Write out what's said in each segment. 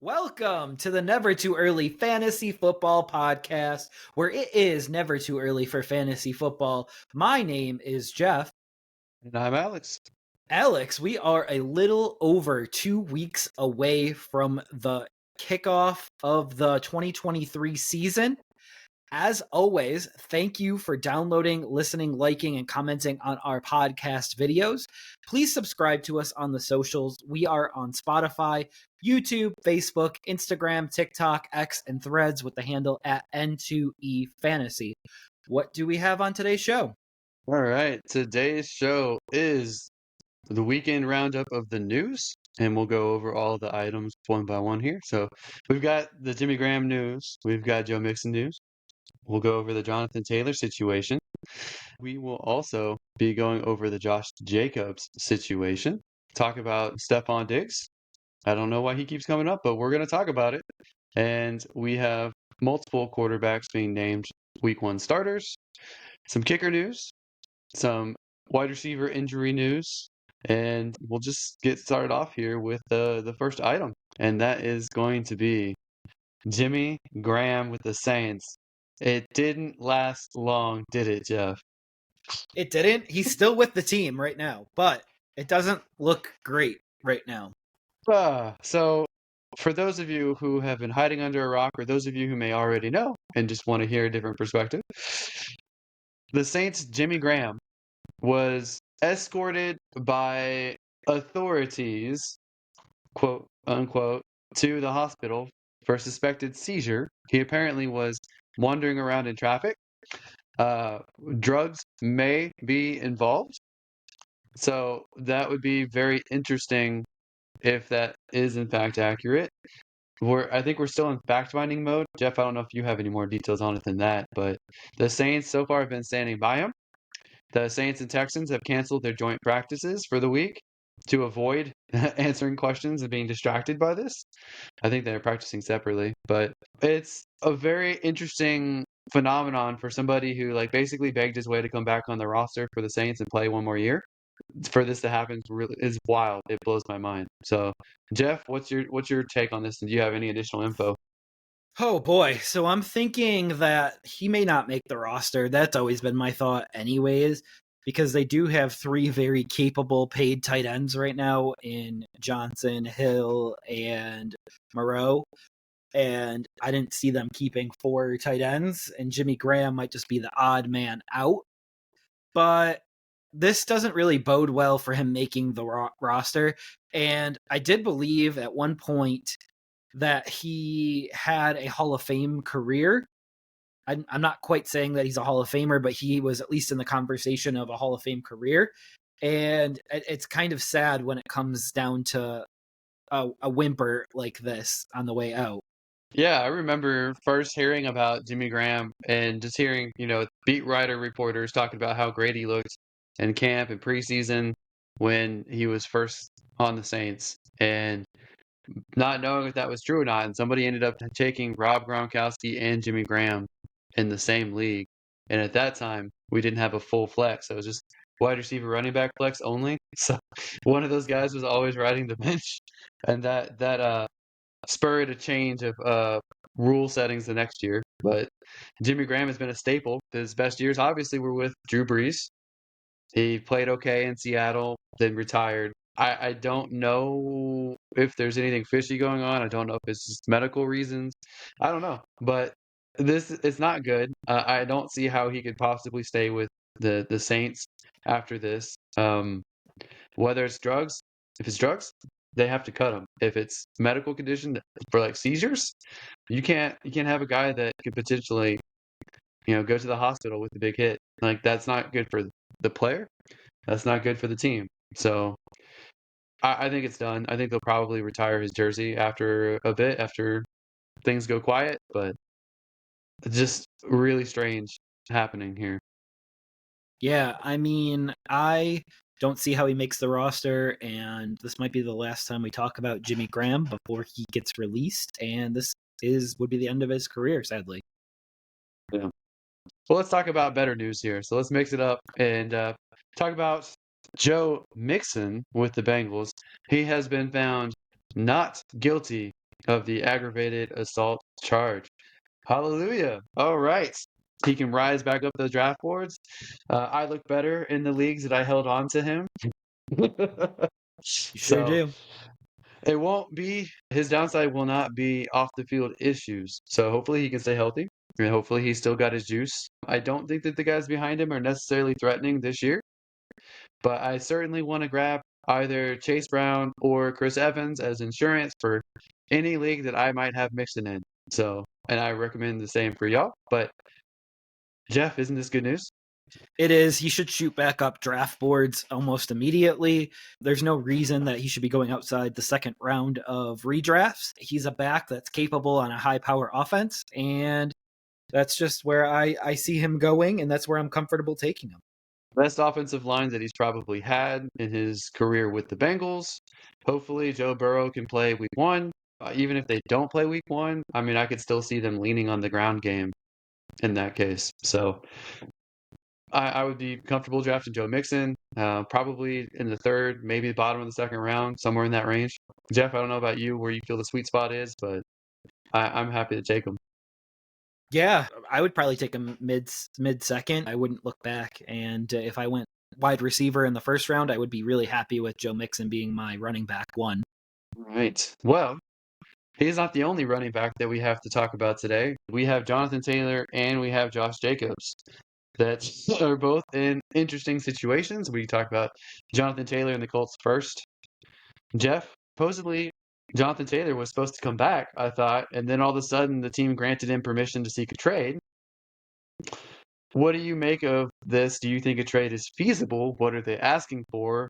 Welcome to the Never Too Early Fantasy Football Podcast, where it is never too early for fantasy football. My name is Jeff. And I'm Alex. Alex, we are a little over 2 weeks away from the kickoff of the 2023 season. As always, thank you for downloading, listening, liking, and commenting on our podcast videos. Please subscribe to us on the socials. We are on Spotify, YouTube, Facebook, Instagram, TikTok, X, and Threads with the handle at N2EFantasy. What do we have on today's show? All right, today's show is the weekend roundup of the news, and we'll go over all the items one by one here. So we've got the Jimmy Graham news, we've got Joe Mixon news. We'll go over the Jonathan Taylor situation. We will also be going over the Josh Jacobs situation, talk about Stephon Diggs. I don't know why he keeps coming up, but we're going to talk about it. And we have multiple quarterbacks being named week one starters, some kicker news, some wide receiver injury news, and we'll just get started off here with the first item, and that is going to be Jimmy Graham with the Saints. It didn't last long, did it, Jeff? It didn't. He's still with the team right now, but it doesn't look great right now. So for those of you who have been hiding under a rock, or those of you who may already know and just want to hear a different perspective, the Saints' Jimmy Graham was escorted by authorities, quote unquote, to the hospital for a suspected seizure. He apparently was wandering around in traffic. Drugs may be involved. So that would be very interesting if that is in fact accurate. I think we're still in fact-finding mode. Jeff, I don't know if you have any more details on it than that, but the Saints so far have been standing by him. The Saints and Texans have canceled their joint practices for the week to avoid answering questions and being distracted by this. I think they're practicing separately, but it's a very interesting phenomenon for somebody who basically begged his way to come back on the roster for the Saints and play one more year. For this to happen is wild. It blows my mind. So, Jeff, what's your take on this? And do you have any additional info? Oh boy. So I'm thinking that he may not make the roster. That's always been my thought, anyways, because they do have three very capable paid tight ends right now in Johnson, Hill, and Moreau. And I didn't see them keeping four tight ends, and Jimmy Graham might just be the odd man out. But this doesn't really bode well for him making the roster. And I did believe at one point that he had a Hall of Fame career. I'm not quite saying that he's a Hall of Famer, but he was at least in the conversation of a Hall of Fame career. And it's kind of sad when it comes down to a whimper like this on the way out. Yeah, I remember first hearing about Jimmy Graham and just hearing, beat writer reporters talking about how great he looked in camp and preseason when he was first on the Saints, and not knowing if that was true or not. And somebody ended up taking Rob Gronkowski and Jimmy Graham in the same league. And at that time, we didn't have a full flex. So it was just wide receiver running back flex only. So one of those guys was always riding the bench. And that spurred a change of rule settings the next year. But Jimmy Graham has been a staple. His best years obviously were with Drew Brees. He played okay in Seattle, then retired. I don't know if there's anything fishy going on. I don't know if it's just medical reasons. I don't know. But this it's not good. I don't see how he could possibly stay with the Saints after this. Whether it's drugs, if it's drugs, they have to cut him. If it's medical condition for seizures, you can't have a guy that could potentially go to the hospital with a big hit. That's not good for the player. That's not good for the team. So I think it's done. I think they'll probably retire his jersey after a bit, after things go quiet. But it's just really strange happening here. Yeah, I mean, I don't see how he makes the roster, and this might be the last time we talk about Jimmy Graham before he gets released, and this would be the end of his career, sadly. Yeah. Well, let's talk about better news here. So let's mix it up and talk about Joe Mixon with the Bengals. He has been found not guilty of the aggravated assault charge. Hallelujah. All right. He can rise back up the draft boards. I look better in the leagues that I held on to him. You sure So do. it won't be, his downside will not be off the field issues. So hopefully he can stay healthy and hopefully he's still got his juice. I don't think that the guys behind him are necessarily threatening this year, but I certainly want to grab either Chase Brown or Chris Evans as insurance for any league that I might have Mixon in. So, and I recommend the same for y'all. But Jeff, isn't this good news? It is. He should shoot back up draft boards almost immediately. There's no reason that he should be going outside the second round of redrafts. He's a back that's capable on a high power offense, and that's just where I see him going, and that's where I'm comfortable taking him. Best offensive line that he's probably had in his career with the Bengals. Hopefully, Joe Burrow can play week one. Even if they don't play week one, I mean, I could still see them leaning on the ground game in that case. So I would be comfortable drafting Joe Mixon, probably in the third, maybe the bottom of the second round, somewhere in that range. Jeff, I don't know about you where you feel the sweet spot is, but I'm happy to take him. Yeah, I would probably take him mid second. I wouldn't look back, and if I went wide receiver in the first round, I would be really happy with Joe Mixon being my running back one. Right. Well, he's not the only running back that we have to talk about today. We have Jonathan Taylor and we have Josh Jacobs that are both in interesting situations. We talk about Jonathan Taylor and the Colts first. Jeff, supposedly Jonathan Taylor was supposed to come back, I thought, and then all of a sudden the team granted him permission to seek a trade. What do you make of this? Do you think a trade is feasible? What are they asking for?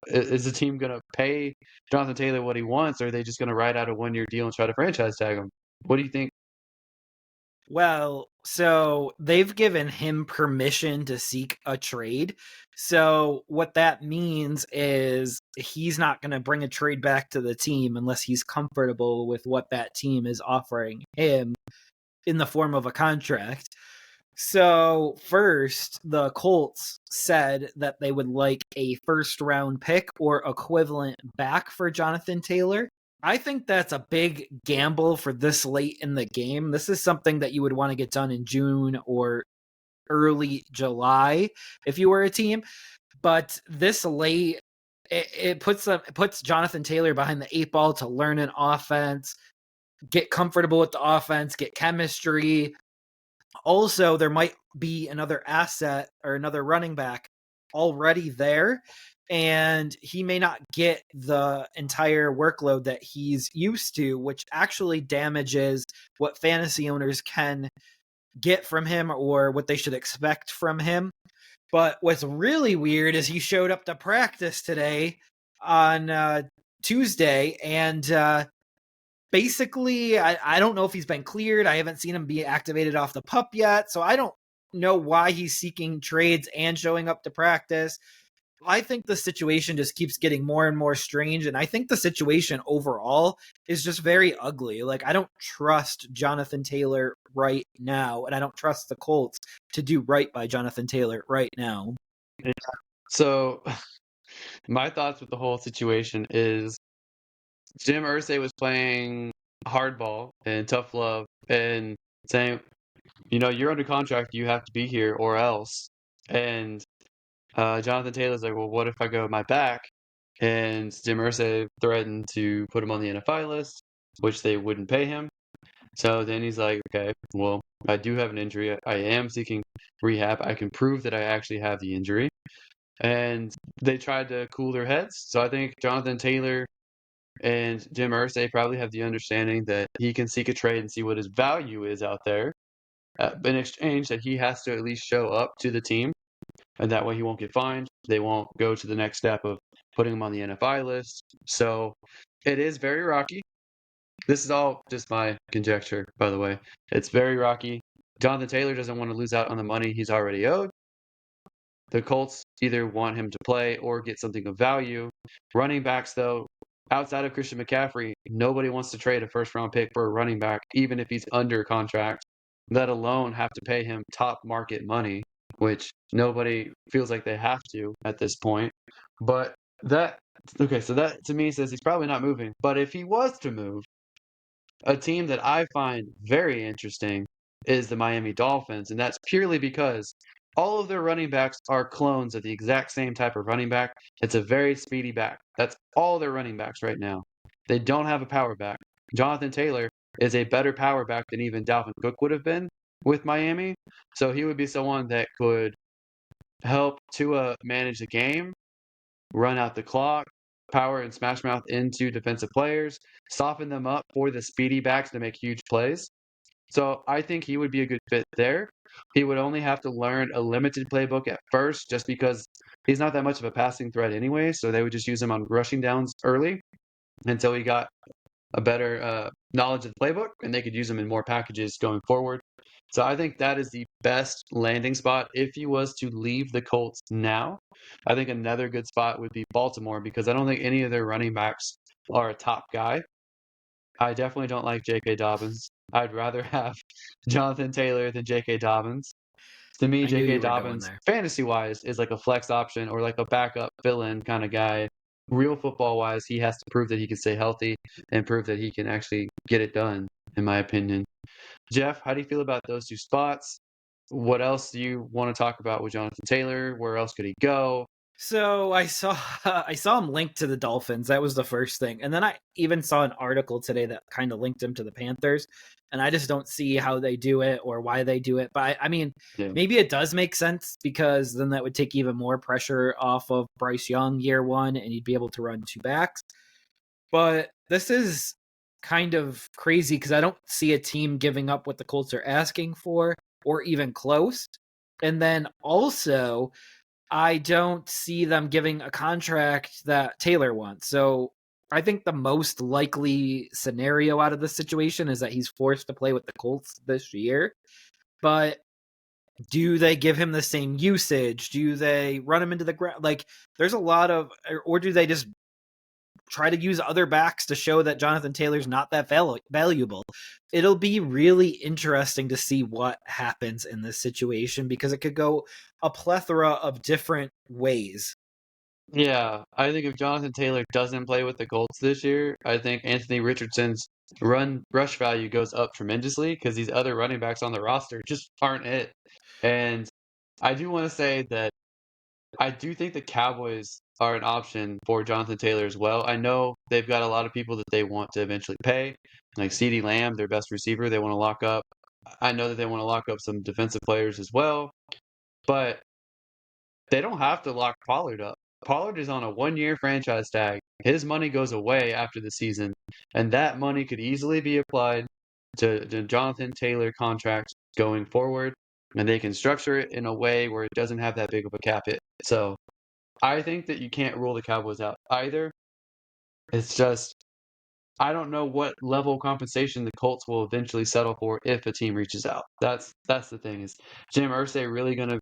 Is the team going to pay Jonathan Taylor what he wants, or are they just going to write out a 1-year deal and try to franchise tag him? What do you think? Well, so they've given him permission to seek a trade. So what that means is he's not going to bring a trade back to the team unless he's comfortable with what that team is offering him in the form of a contract. So first, the Colts said that they would like a first round pick or equivalent back for Jonathan Taylor. I think that's a big gamble for this late in the game. This is something that you would want to get done in June or early July if you were a team. But this late, it puts Jonathan Taylor behind the eight ball to learn an offense, get comfortable with the offense, get chemistry. Also, there might be another asset or another running back already there, and he may not get the entire workload that he's used to, which actually damages what fantasy owners can get from him or what they should expect from him. But what's really weird is he showed up to practice today on Tuesday, and basically, I don't know if he's been cleared. I haven't seen him be activated off the pup yet, so I don't know why he's seeking trades and showing up to practice. I think the situation just keeps getting more and more strange, and I think the situation overall is just very ugly. Like, I don't trust Jonathan Taylor right now, and I don't trust the Colts to do right by Jonathan Taylor right now. So, my thoughts with the whole situation is Jim Irsay was playing hardball and tough love and saying, you're under contract, you have to be here or else. And Jonathan Taylor's like, well, what if I go with my back? And Jim Irsay threatened to put him on the NFI list, which they wouldn't pay him. So then he's like, okay, well, I do have an injury. I am seeking rehab. I can prove that I actually have the injury. And they tried to cool their heads. So I think Jonathan Taylor and Jim Irsay probably have the understanding that he can seek a trade and see what his value is out there. In exchange, that he has to at least show up to the team, and that way he won't get fined. They won't go to the next step of putting him on the NFI list. So it is very rocky. This is all just my conjecture, by the way. It's very rocky. Jonathan Taylor doesn't want to lose out on the money he's already owed. The Colts either want him to play or get something of value. Running backs, though, outside of Christian McCaffrey, nobody wants to trade a first-round pick for a running back, even if he's under contract, let alone have to pay him top market money, which nobody feels like they have to at this point. But so that to me says he's probably not moving. But if he was to move, A team that I find very interesting is the Miami Dolphins, and that's purely because all of their running backs are clones of the exact same type of running back. It's a very speedy back. That's all their running backs right now. They don't have a power back. Jonathan Taylor is a better power back than even Dalvin Cook would have been with Miami. So he would be someone that could help Tua manage the game, run out the clock, power and smash mouth into defensive players, soften them up for the speedy backs to make huge plays. So I think he would be a good fit there. He would only have to learn a limited playbook at first just because he's not that much of a passing threat anyway. So they would just use him on rushing downs early until he got a better knowledge of the playbook, and they could use him in more packages going forward. So I think that is the best landing spot if he was to leave the Colts now. I think another good spot would be Baltimore because I don't think any of their running backs are a top guy. I definitely don't like J.K. Dobbins. I'd rather have Jonathan Taylor than J.K. Dobbins. To me, I knew J.K. you were going Dobbins, there. fantasy wise, is like a flex option or like a backup fill in kind of guy. Real football wise, he has to prove that he can stay healthy and prove that he can actually get it done, in my opinion. Jeff, how do you feel about those two spots? What else do you want to talk about with Jonathan Taylor? Where else could he go? So I saw I saw him linked to the Dolphins. That was the first thing. And then I even saw an article today that kind of linked him to the Panthers. And I just don't see how they do it or why they do it. But I mean, Yeah. maybe it does make sense because then that would take even more pressure off of Bryce Young year one and he'd be able to run two backs. But this is kind of crazy because I don't see a team giving up what the Colts are asking for or even close. And then also, I don't see them giving a contract that Taylor wants. So I think the most likely scenario out of this situation is that he's forced to play with the Colts this year. But do they give him the same usage? Do they run him into the ground? Like, there's a lot of, or do they just try to use other backs to show that Jonathan Taylor's not that valuable? It'll be really interesting to see what happens in this situation because it could go a plethora of different ways. Yeah, I think if Jonathan Taylor doesn't play with the Colts this year, I think Anthony Richardson's run rush value goes up tremendously because these other running backs on the roster just aren't it. And I do want to say that I do think the Cowboys are an option for Jonathan Taylor as well. I know they've got a lot of people that they want to eventually pay, like CeeDee Lamb, their best receiver, they want to lock up. I know that they want to lock up some defensive players as well, but they don't have to lock Pollard up. Pollard is on a 1-year franchise tag. His money goes away after the season, and that money could easily be applied to the Jonathan Taylor contract going forward, and they can structure it in a way where it doesn't have that big of a cap hit. So I think that you can't rule the Cowboys out either. It's just I don't know what level of compensation the Colts will eventually settle for if a team reaches out. That's the thing is Jim Irsay really going to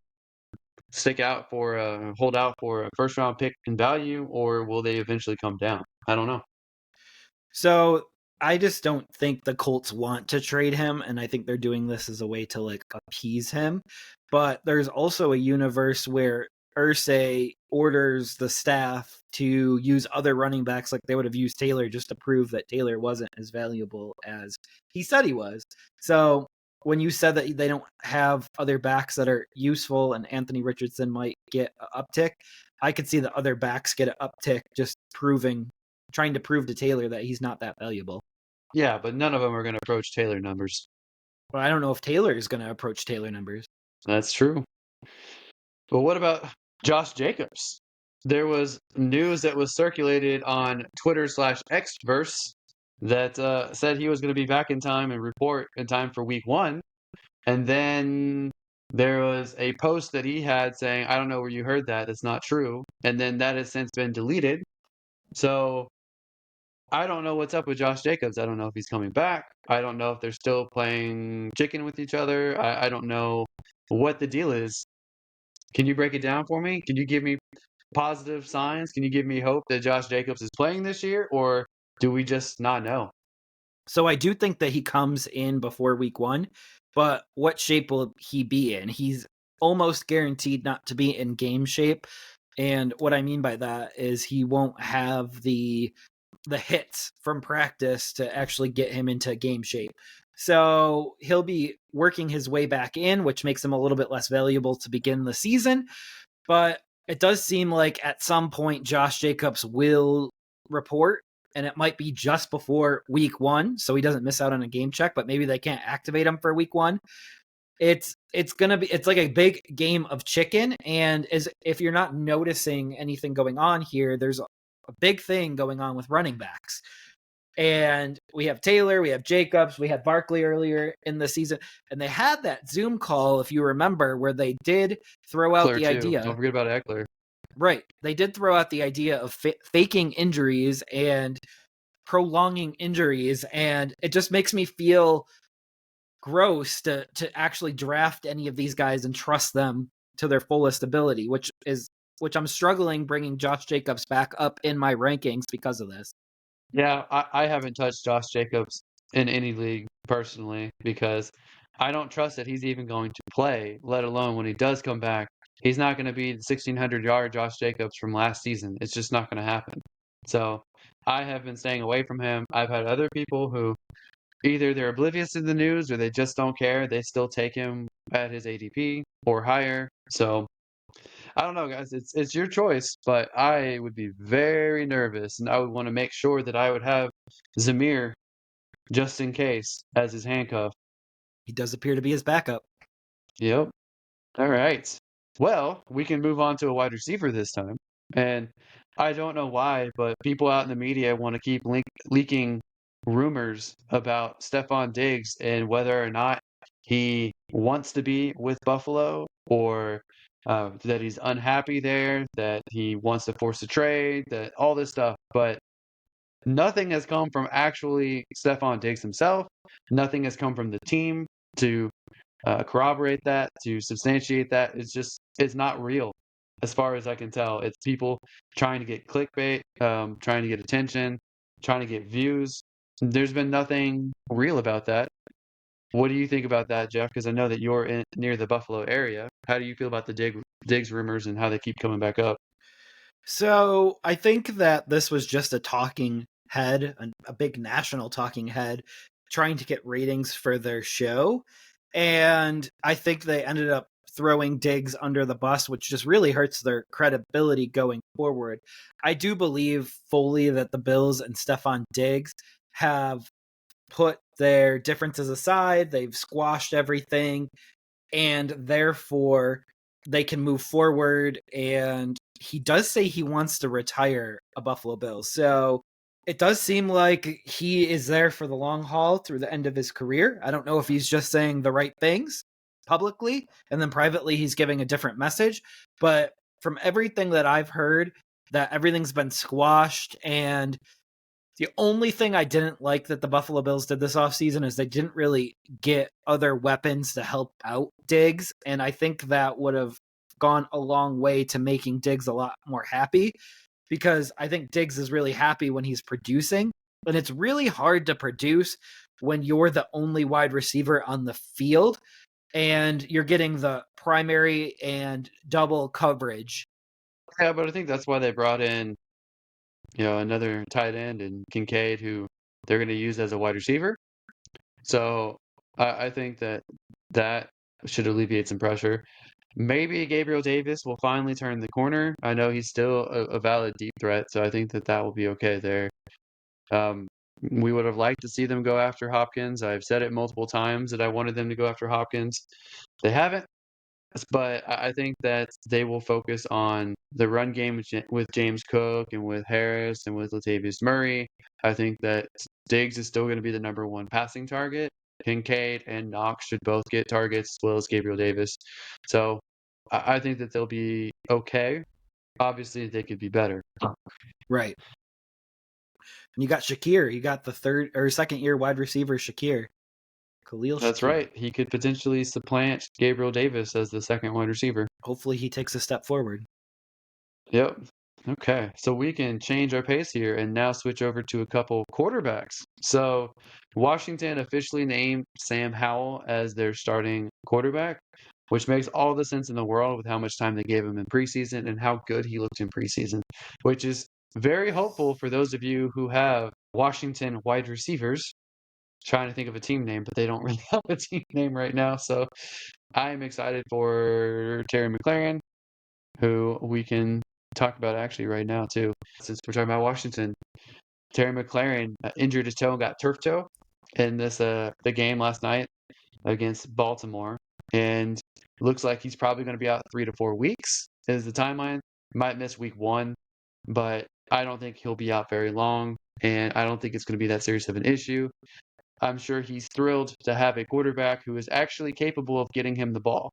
stick out for hold out for a first round pick in value, or will they eventually come down? I don't know. So I just don't think the Colts want to trade him, and I think they're doing this as a way to like appease him. But there's also a universe where Ursay orders the staff to use other running backs like they would have used Taylor just to prove that Taylor wasn't as valuable as he said he was. So when you said that they don't have other backs that are useful and Anthony Richardson might get an uptick, I could see the other backs get an uptick just trying to prove to Taylor that he's not that valuable. Yeah, but none of them are going to approach Taylor numbers. But I don't know if Taylor is going to approach Taylor numbers. That's true. But what about Josh Jacobs? There was news that was circulated on Twitter/Xverse that said he was going to be back in time and report in time for week 1. And then there was a post that he had saying, I don't know where you heard that. That's not true. And then that has since been deleted. So I don't know what's up with Josh Jacobs. I don't know if he's coming back. I don't know if they're still playing chicken with each other. I don't know what the deal is. Can you break it down for me? Can you give me positive signs? Can you give me hope that Josh Jacobs is playing this year? Or do we just not know? So I do think that he comes in before week 1, but what shape will he be in? He's almost guaranteed not to be in game shape. And what I mean by that is he won't have the the hits from practice to actually get him into game shape. So he'll be working his way back in, which makes him a little bit less valuable to begin the season. But it does seem like at some point Josh Jacobs will report, and it might be just before week 1, so he doesn't miss out on a game check, but maybe they can't activate him for week 1. It's like a big game of chicken, and if you're not noticing anything going on here, there's a big thing going on with running backs. And we have Taylor, we have Jacobs, we had Barkley earlier in the season, and they had that Zoom call, if you remember, where they did throw out the idea. Don't forget about Eckler. Right. They did throw out the idea of faking injuries and prolonging injuries, and it just makes me feel gross to actually draft any of these guys and trust them to their fullest ability, which I'm struggling bringing Josh Jacobs back up in my rankings because of this. Yeah, I haven't touched Josh Jacobs in any league personally because I don't trust that he's even going to play, let alone when he does come back. He's not going to be the 1,600-yard Josh Jacobs from last season. It's just not going to happen. So I have been staying away from him. I've had other people who either they're oblivious to the news or they just don't care. They still take him at his ADP or higher. So I don't know, guys. It's your choice, but I would be very nervous, and I would want to make sure that I would have Zamir just in case as his handcuff. He does appear to be his backup. Yep. All right. Well, we can move on to a wide receiver this time, and I don't know why, but people out in the media want to keep leaking rumors about Stephon Diggs and whether or not he wants to be with Buffalo or that he's unhappy there, that he wants to force a trade, that all this stuff. But nothing has come from actually Stephon Diggs himself. Nothing has come from the team to corroborate that, to substantiate that. It's not real as far as I can tell. It's people trying to get clickbait, trying to get attention, trying to get views. There's been nothing real about that. What do you think about that, Jeff? Because I know that you're near the Buffalo area. How do you feel about the Diggs rumors and how they keep coming back up? So I think that this was just a talking head, a big national talking head, trying to get ratings for their show. And I think they ended up throwing Diggs under the bus, which just really hurts their credibility going forward. I do believe fully that the Bills and Stephon Diggs have put their differences aside. They've squashed everything, and therefore they can move forward. And he does say he wants to retire a Buffalo Bill. So it does seem like he is there for the long haul through the end of his career. I don't know if he's just saying the right things publicly and then privately he's giving a different message. But from everything that I've heard, that everything's been squashed. And the only thing I didn't like that the Buffalo Bills did this offseason is they didn't really get other weapons to help out Diggs. And I think that would have gone a long way to making Diggs a lot more happy, because I think Diggs is really happy when he's producing. And it's really hard to produce when you're the only wide receiver on the field and you're getting the primary and double coverage. Yeah, but I think that's why they brought in, another tight end and Kincaid, who they're going to use as a wide receiver. So I think that should alleviate some pressure. Maybe Gabriel Davis will finally turn the corner. I know he's still a valid deep threat, so I think that will be okay there. We would have liked to see them go after Hopkins. I've said it multiple times that I wanted them to go after Hopkins. They haven't, but I think that they will focus on the run game with James Cook and with Harris and with Latavius Murray. I think that Diggs is still going to be the number one passing target. Kincaid and Knox should both get targets as well as Gabriel Davis. So I think that they'll be okay. Obviously, they could be better. Right. And you got Shakir. You got the third or second year wide receiver Shakir. Khalil That's Shakir. right. He could potentially supplant Gabriel Davis as the second wide receiver. Hopefully he takes a step forward. Yep. Okay. So we can change our pace here and now switch over to a couple quarterbacks. So Washington officially named Sam Howell as their starting quarterback, which makes all the sense in the world with how much time they gave him in preseason and how good he looked in preseason, which is very hopeful for those of you who have Washington wide receivers. Trying to think of a team name, but they don't really have a team name right now. So I'm excited for Terry McLaurin, who we can talk about actually right now too. Since we're talking about Washington, Terry McLaurin injured his toe and got turf toe in this the game last night against Baltimore, and looks like he's probably going to be out 3 to 4 weeks. Is the timeline? Might miss week 1, but I don't think he'll be out very long, and I don't think it's going to be that serious of an issue. I'm sure he's thrilled to have a quarterback who is actually capable of getting him the ball.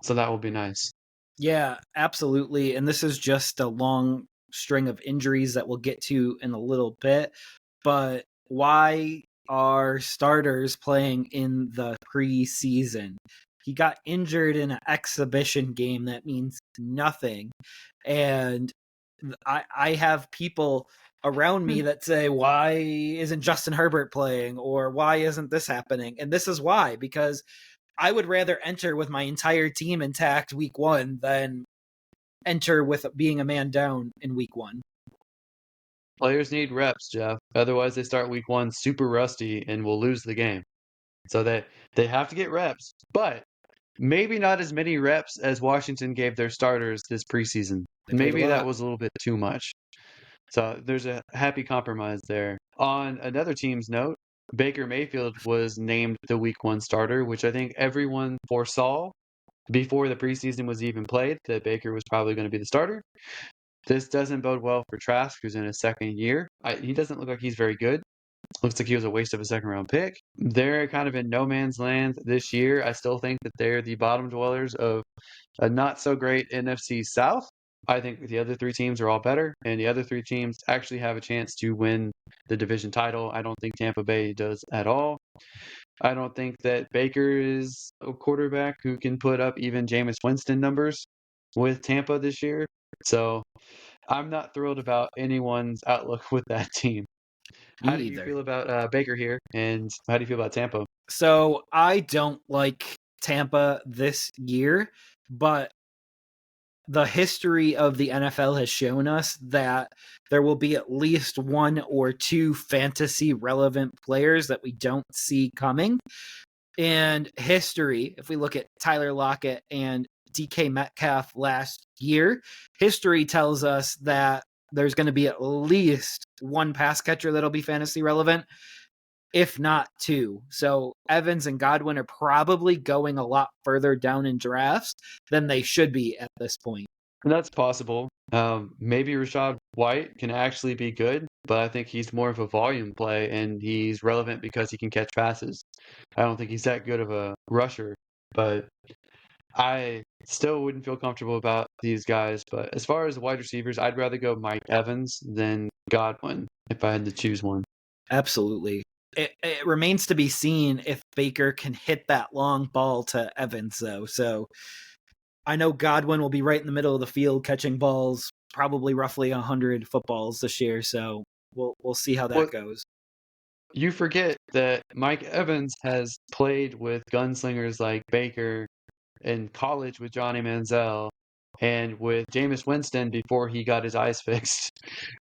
So that will be nice. Yeah, absolutely. And this is just a long string of injuries that we'll get to in a little bit. But why are starters playing in the preseason? He got injured in an exhibition game. That means nothing. And I have people around me that say, why isn't Justin Herbert playing? Or why isn't this happening? And this is why, because I would rather enter with my entire team intact week 1 than enter with being a man down in week 1. Players need reps, Jeff. Otherwise, they start week 1 super rusty and will lose the game. So they have to get reps, but maybe not as many reps as Washington gave their starters this preseason. Maybe that was a little bit too much. So there's a happy compromise there. On another team's note, Baker Mayfield was named the week 1 starter, which I think everyone foresaw before the preseason was even played that Baker was probably going to be the starter. This doesn't bode well for Trask, who's in his second year. He doesn't look like he's very good. Looks like he was a waste of a second-round pick. They're kind of in no man's land this year. I still think that they're the bottom dwellers of a not-so-great NFC South. I think the other 3 teams are all better, and the other 3 teams actually have a chance to win the division title. I don't think Tampa Bay does at all. I don't think that Baker is a quarterback who can put up even Jameis Winston numbers with Tampa this year. So I'm not thrilled about anyone's outlook with that team. How do you feel about Baker here, and how do you feel about Tampa? So I don't like Tampa this year, but the history of the NFL has shown us that there will be at least 1 or 2 fantasy relevant players that we don't see coming. And history, if we look at Tyler Lockett and DK Metcalf last year, history tells us that there's going to be at least 1 pass catcher that'll be fantasy relevant, if not 2. So Evans and Godwin are probably going a lot further down in drafts than they should be at this point. That's possible. Maybe Rashad White can actually be good, but I think he's more of a volume play, and he's relevant because he can catch passes. I don't think he's that good of a rusher, but I still wouldn't feel comfortable about these guys. But as far as wide receivers, I'd rather go Mike Evans than Godwin if I had to choose one. Absolutely. It remains to be seen if Baker can hit that long ball to Evans, though. So I know Godwin will be right in the middle of the field catching balls, probably roughly 100 footballs this year. So we'll see how that goes. You forget that Mike Evans has played with gunslingers like Baker in college with Johnny Manziel and with Jameis Winston before he got his eyes fixed.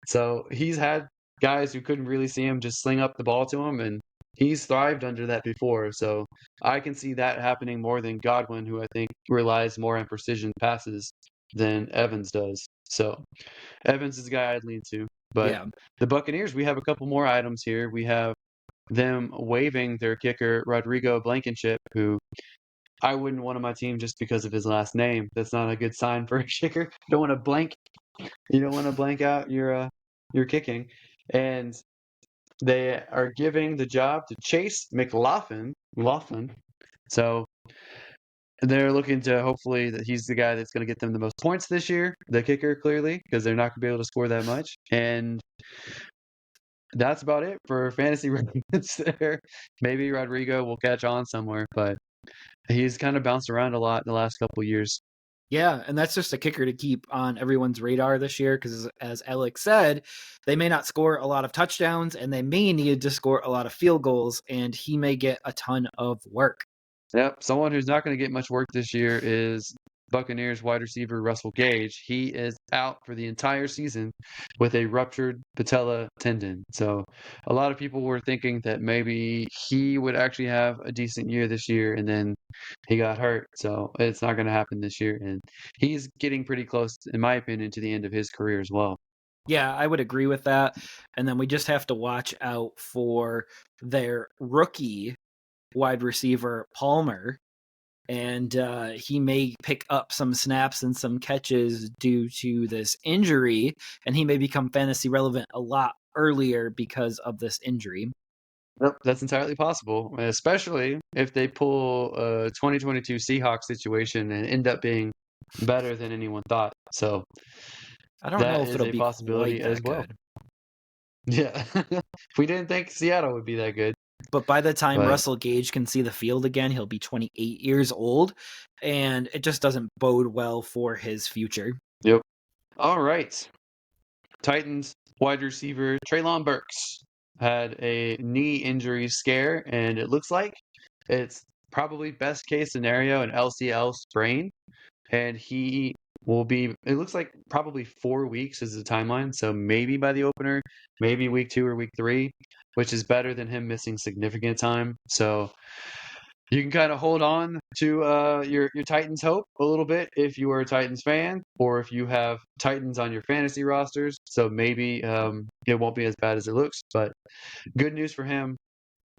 So he's had guys who couldn't really see him just sling up the ball to him, and he's thrived under that before. So I can see that happening more than Godwin, who I think relies more on precision passes than Evans does. So Evans is the guy I'd lean to. But Yeah. the Buccaneers, we have a couple more items here. We have them waiving their kicker, Rodrigo Blankenship, who I wouldn't want on my team just because of his last name. That's not a good sign for a kicker. You don't want to blank. You don't want to blank out your kicking. And they are giving the job to Chase McLaughlin. So they're looking to hopefully that he's the guy that's going to get them the most points this year, the kicker, clearly, because they're not going to be able to score that much. And that's about it for fantasy relevance there. Maybe Rodrigo will catch on somewhere, but he's kind of bounced around a lot in the last couple years. Yeah, and that's just a kicker to keep on everyone's radar this year because, as Alex said, they may not score a lot of touchdowns and they may need to score a lot of field goals, and he may get a ton of work. Yep, someone who's not going to get much work this year is Buccaneers wide receiver Russell Gage, he is out for the entire season with a ruptured patella tendon. So a lot of people were thinking that maybe he would actually have a decent year this year, and then he got hurt. So it's not going to happen this year. And he's getting pretty close, in my opinion, to the end of his career as well. Yeah, I would agree with that. And then we just have to watch out for their rookie wide receiver, Palmer. And he may pick up some snaps and some catches due to this injury, and he may become fantasy relevant a lot earlier because of this injury. Yep, that's entirely possible, especially if they pull a 2022 Seahawks situation and end up being better than anyone thought. So I don't know that if is it'll a be possibility quite as that well. good. Yeah. We didn't think Seattle would be that good, But by the time but Russell Gage can see the field again, he'll be 28 years old, and it just doesn't bode well for his future. yep. All right. Titans wide receiver Treylon Burks had a knee injury scare, and it looks like it's probably best case scenario an LCL sprain, and he will be. It looks like probably 4 weeks is the timeline, so maybe by the opener, maybe week 2 or week 3, which is better than him missing significant time. So you can kind of hold on to your Titans hope a little bit if you are a Titans fan, or if you have Titans on your fantasy rosters. So maybe it won't be as bad as it looks. But good news for him,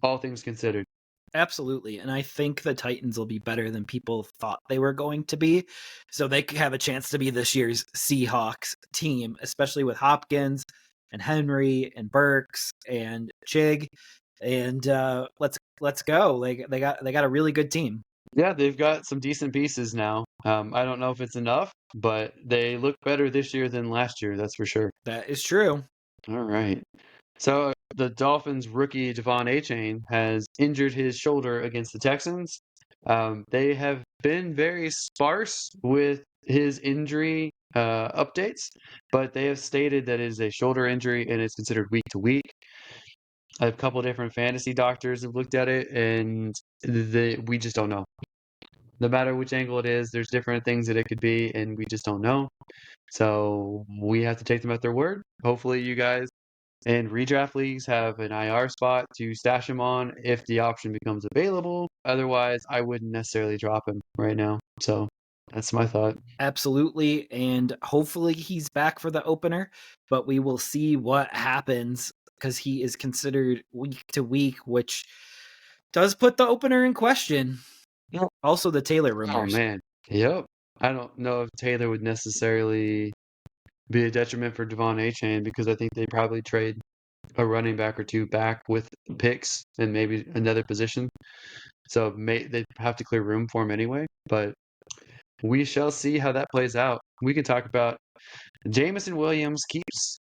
all things considered. Absolutely. And I think the Titans will be better than people thought they were going to be. So they could have a chance to be this year's Seahawks team, especially with Hopkins and Henry and Burks and Chig. And let's go. Like they got a really good team. Yeah, they've got some decent pieces now. I don't know if it's enough, but they look better this year than last year. That's for sure. That is true. All right. So the Dolphins rookie Devon Achane has injured his shoulder against the Texans. They have been very sparse with his injury updates, but they have stated that it is a shoulder injury and it's considered week to week. A couple different fantasy doctors have looked at it, and we just don't know. No matter which angle it is, there's different things that it could be, and we just don't know. So we have to take them at their word. Hopefully, you guys and redraft leagues have an IR spot to stash him on if the option becomes available. Otherwise, I wouldn't necessarily drop him right now. So that's my thought. Absolutely. And hopefully he's back for the opener, but we will see what happens because he is considered week to week, which does put the opener in question. Yep. Also, the Taylor Oh rumors. man. Yep. I don't know if Taylor would necessarily be a detriment for Devon Achane because I think they probably trade a running back or two back with picks and maybe another position. So they have to clear room for him anyway. But we shall see how that plays out. We can talk about Jameson Williams keeps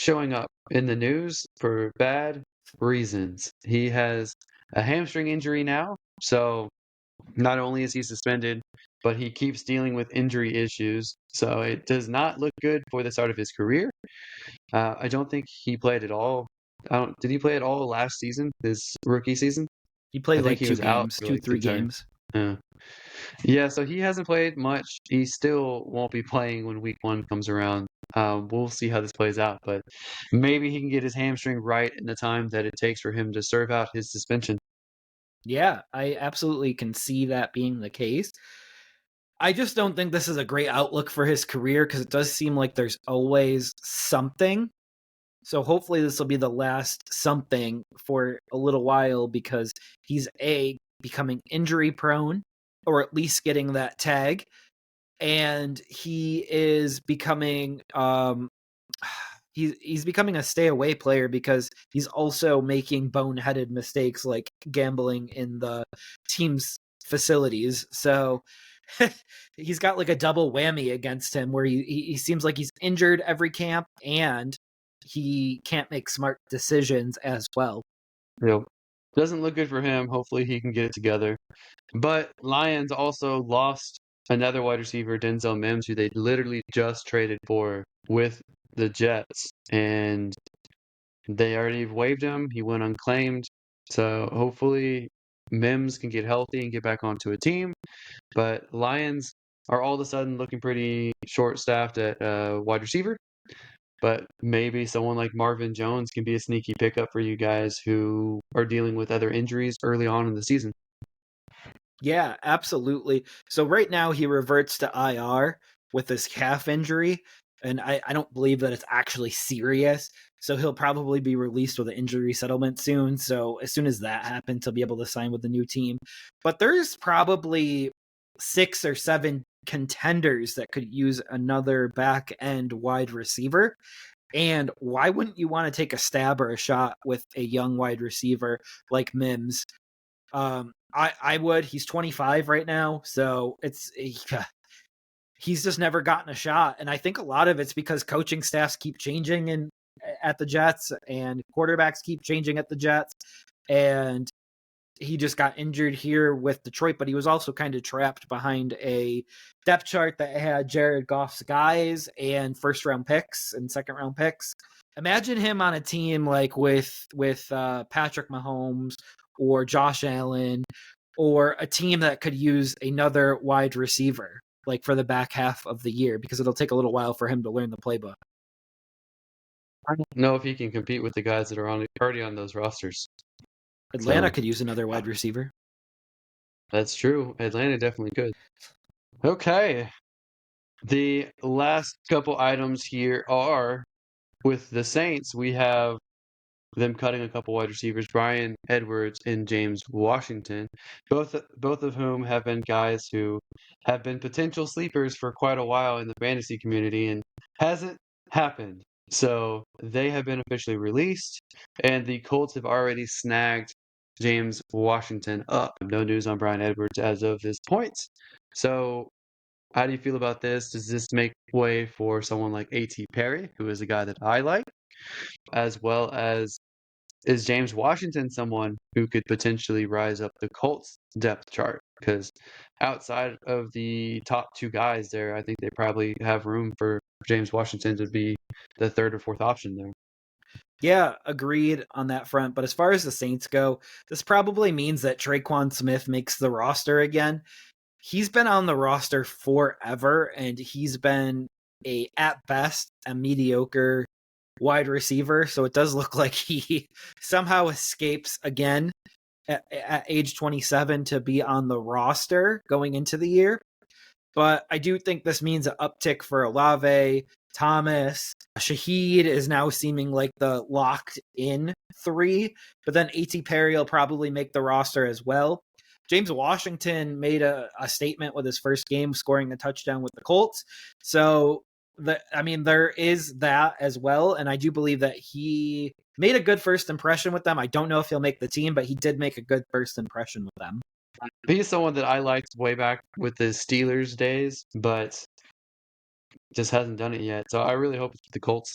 showing up in the news for bad reasons. He has a hamstring injury now, so not only is he suspended, but he keeps dealing with injury issues. So it does not look good for the start of his career. I don't think he played at all. Did he play at all last season, his rookie season? He I played think like he two was out games, for two, like the three entire. games. Yeah. Yeah, so he hasn't played much. He still won't be playing when week 1 comes around. We'll see how this plays out, but maybe he can get his hamstring right in the time that it takes for him to serve out his suspension. Yeah, I absolutely can see that being the case. I just don't think this is a great outlook for his career because it does seem like there's always something. So hopefully this will be the last something for a little while because he's becoming injury prone or at least getting that tag, and he is becoming he's becoming a stay away player because he's also making boneheaded mistakes like gambling in the team's facilities. So he's got like a double whammy against him where he seems like he's injured every camp and he can't make smart decisions as well. Yep. Doesn't look good for him. Hopefully he can get it together. But Lions also lost another wide receiver, Denzel Mims, who they literally just traded for with the Jets. And they already waived him. He went unclaimed. So hopefully Mims can get healthy and get back onto a team. But Lions are all of a sudden looking pretty short-staffed at wide receiver. But maybe someone like Marvin Jones can be a sneaky pickup for you guys who are dealing with other injuries early on in the season. Yeah, absolutely. So right now he reverts to IR with his calf injury, and I don't believe that it's actually serious. So he'll probably be released with an injury settlement soon. So as soon as that happens, he'll be able to sign with the new team. But there's probably 6 or 7 contenders that could use another back end wide receiver. And why wouldn't you want to take a stab or a shot with a young wide receiver like Mims? I would. He's 25 right now, so he's just never gotten a shot, and I think a lot of it's because coaching staffs keep changing at the Jets, and quarterbacks keep changing at the Jets, and he just got injured here with Detroit, but he was also kind of trapped behind a depth chart that had Jared Goff's guys and first round picks and second round picks. Imagine him on a team like with Patrick Mahomes or Josh Allen, or a team that could use another wide receiver like for the back half of the year, because it'll take a little while for him to learn the playbook. I don't know if he can compete with the guys that are already on those rosters. Atlanta So could use another wide receiver. that's true. Atlanta definitely could. Okay. The last couple items here are with the Saints, we have them cutting a couple wide receivers, Bryan Edwards and James Washington, both of whom have been guys who have been potential sleepers for quite a while in the fantasy community and hasn't happened. So they have been officially released, and the Colts have already snagged James Washington up. No news on Bryan Edwards as of this point. So how do you feel about this? Does this make way for someone like A.T. Perry, who is a guy that I like, as well as is James Washington someone who could potentially rise up the Colts depth chart? Because outside of the top two guys there, I think they probably have room for James Washington to be the third or fourth option there. Yeah, agreed on that front. But as far as the Saints go, this probably means that Traquan Smith makes the roster again. He's been on the roster forever, and he's been at best a mediocre wide receiver. So it does look like he somehow escapes again at age 27 to be on the roster going into the year. But I do think this means an uptick for Olave, Thomas. Shaheed is now seeming like the locked in 3, but then A.T. Perry will probably make the roster as well. James Washington made a statement with his first game, scoring a touchdown with the Colts. So, there is that as well. And I do believe that he made a good first impression with them. I don't know if he'll make the team, but he did make a good first impression with them. He's someone that I liked way back with the Steelers days, but just hasn't done it yet. So I really hope it's with the Colts.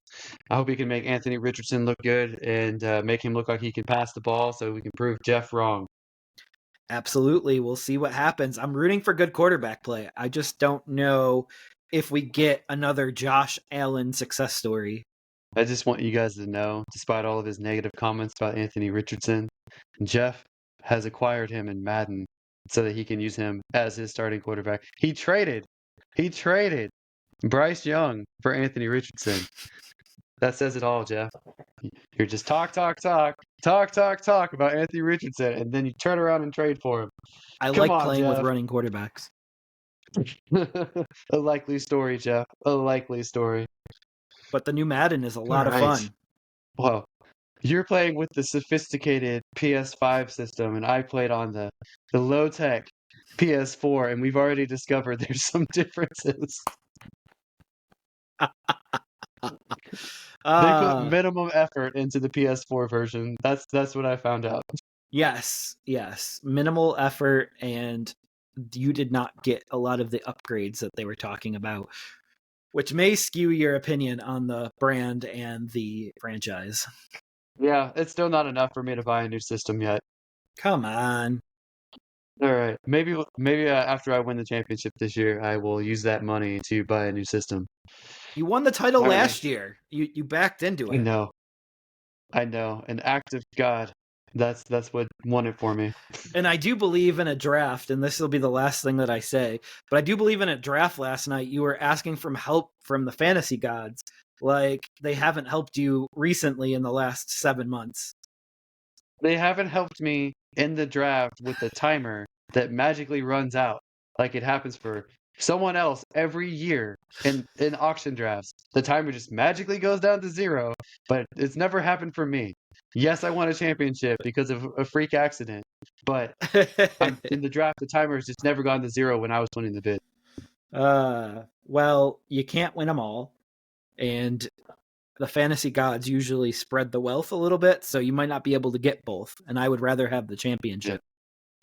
I hope he can make Anthony Richardson look good and make him look like he can pass the ball so we can prove Jeff wrong. Absolutely. We'll see what happens. I'm rooting for good quarterback play. I just don't know if we get another Josh Allen success story. I just want you guys to know, despite all of his negative comments about Anthony Richardson, Jeff has acquired him in Madden so that he can use him as his starting quarterback. He traded Bryce Young for Anthony Richardson. That says it all, Jeff. You're just talk about Anthony Richardson, and then you turn around and trade for him. I Come like on, playing with Jeff. running quarterbacks. A likely story, Jeff. A likely story. But the new Madden is a lot of fun. Well, you're playing with the sophisticated PS5 system, and I played on the low-tech PS4, and we've already discovered there's some differences. They put minimum effort into the PS4 version. That's what I found out. Yes. Minimal effort, and you did not get a lot of the upgrades that they were talking about, which may skew your opinion on the brand and the franchise. Yeah, it's still not enough for me to buy a new system yet. Come on. All right, maybe after I win the championship this year, I will use that money to buy a new system. You won the title last year. You backed into it. I know, an act of God. That's what won it for me. And I do believe in a draft, and this will be the last thing that I say, but I do believe in a draft last night. You were asking for help from the fantasy gods. Like, they haven't helped you recently in the last 7 months. They haven't helped me in the draft with the timer that magically runs out, like it happens for someone else every year in auction drafts. The timer just magically goes down to 0, but it's never happened for me. Yes, I won a championship because of a freak accident, but I'm in the draft. The timer has just never gone to 0 when I was winning the bid. Well, you can't win them all, and the fantasy gods usually spread the wealth a little bit, so you might not be able to get both, and I would rather have the championship.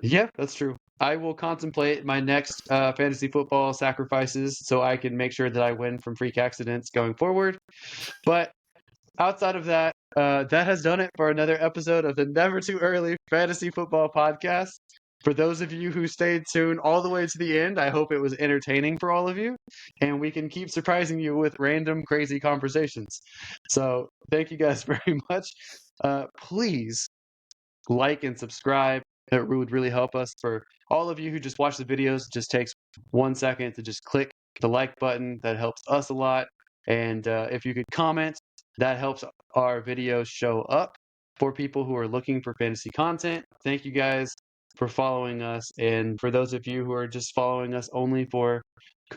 Yeah, that's true. I will contemplate my next fantasy football sacrifices so I can make sure that I win from freak accidents going forward. But outside of that, that has done it for another episode of the Never Too Early Fantasy Football Podcast. For those of you who stayed tuned all the way to the end, I hope it was entertaining for all of you, and we can keep surprising you with random, crazy conversations. So thank you guys very much. Please like and subscribe. It would really help us. For all of you who just watch the videos, it just takes 1 second to just click the like button. That helps us a lot. And if you could comment, that helps our videos show up for people who are looking for fantasy content. Thank you guys for following us. And for those of you who are just following us only for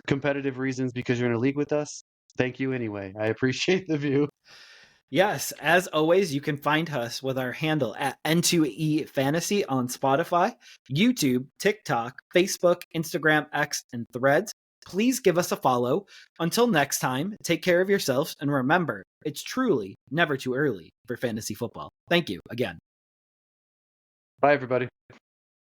competitive reasons because you're in a league with us, thank you anyway. I appreciate the view. Yes, as always, you can find us with our handle at N2EFantasy on Spotify, YouTube, TikTok, Facebook, Instagram, X, and Threads. Please give us a follow. Until next time, take care of yourselves, and remember, it's truly never too early for fantasy football. Thank you again. Bye, everybody.